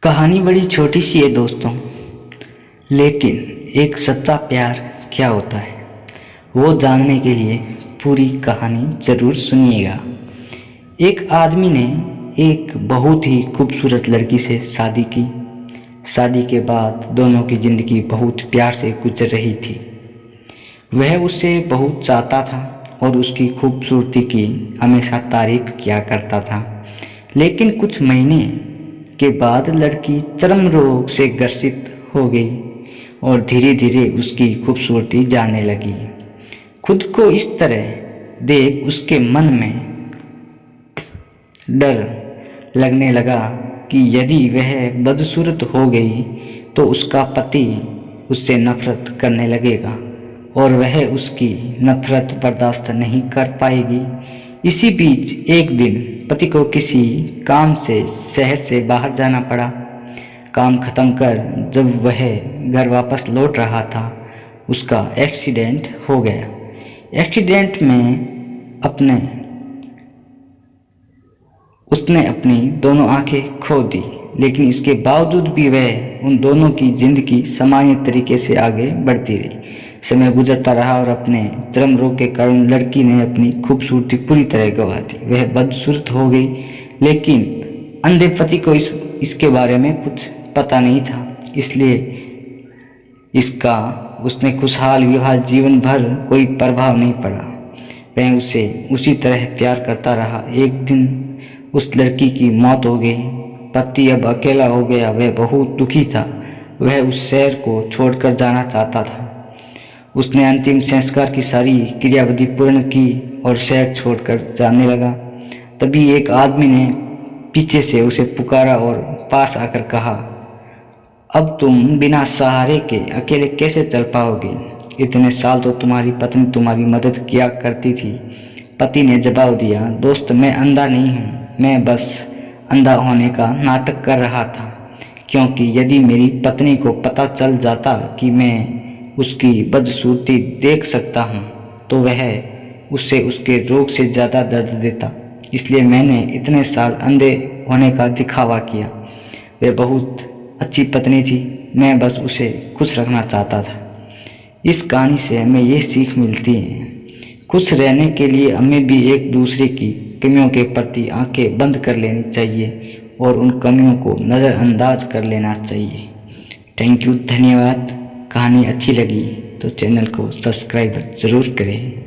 कहानी बड़ी छोटी सी है दोस्तों, लेकिन एक सच्चा प्यार क्या होता है वो जानने के लिए पूरी कहानी ज़रूर सुनिएगा। एक आदमी ने एक बहुत ही खूबसूरत लड़की से शादी की। शादी के बाद दोनों की ज़िंदगी बहुत प्यार से गुजर रही थी। वह उससे बहुत चाहता था और उसकी खूबसूरती की हमेशा तारीफ किया करता था। लेकिन कुछ महीने के बाद लड़की चर्म रोग से ग्रसित हो गई और धीरे धीरे उसकी खूबसूरती जाने लगी। खुद को इस तरह देख उसके मन में डर लगने लगा कि यदि वह बदसूरत हो गई तो उसका पति उससे नफरत करने लगेगा और वह उसकी नफरत बर्दाश्त नहीं कर पाएगी। इसी बीच एक दिन पति को किसी काम से शहर से बाहर जाना पड़ा। काम खत्म कर जब वह घर वापस लौट रहा था उसका एक्सीडेंट हो गया। एक्सीडेंट में उसने अपनी दोनों आंखें खो दी, लेकिन इसके बावजूद भी वह उन दोनों की जिंदगी सामान्य तरीके से आगे बढ़ती रही। समय गुजरता रहा और अपने चर्म रोग के कारण लड़की ने अपनी खूबसूरती पूरी तरह गंवा दी। वह बदसूरत हो गई, लेकिन अंधे पति को इसके बारे में कुछ पता नहीं था, इसलिए उसने खुशहाल विवाह जीवन भर कोई प्रभाव नहीं पड़ा। वह उसे उसी तरह प्यार करता रहा। एक दिन उस लड़की की मौत हो गई। पति अब अकेला हो गया। वह बहुत दुखी था। वह उस शहर को छोड़कर जाना चाहता था। उसने अंतिम संस्कार की सारी क्रियाविधि पूर्ण की और शहर छोड़कर जाने लगा। तभी एक आदमी ने पीछे से उसे पुकारा और पास आकर कहा, अब तुम बिना सहारे के अकेले कैसे चल पाओगे? इतने साल तो तुम्हारी पत्नी तुम्हारी मदद किया करती थी। पति ने जवाब दिया, दोस्त मैं अंधा नहीं हूँ, मैं बस अंधा होने का नाटक कर रहा था, क्योंकि यदि मेरी पत्नी को पता चल जाता कि मैं उसकी बदसूरती देख सकता हूँ तो वह उससे उसके रोग से ज़्यादा दर्द देता। इसलिए मैंने इतने साल अंधे होने का दिखावा किया। वह बहुत अच्छी पत्नी थी, मैं बस उसे खुश रखना चाहता था। इस कहानी से हमें ये सीख मिलती है, खुश रहने के लिए हमें भी एक दूसरे की कमियों के प्रति आंखें बंद कर लेनी चाहिए और उन कमियों को नज़रअंदाज कर लेना चाहिए। थैंक यू, धन्यवाद। कहानी अच्छी लगी तो चैनल को सब्सक्राइब ज़रूर करें।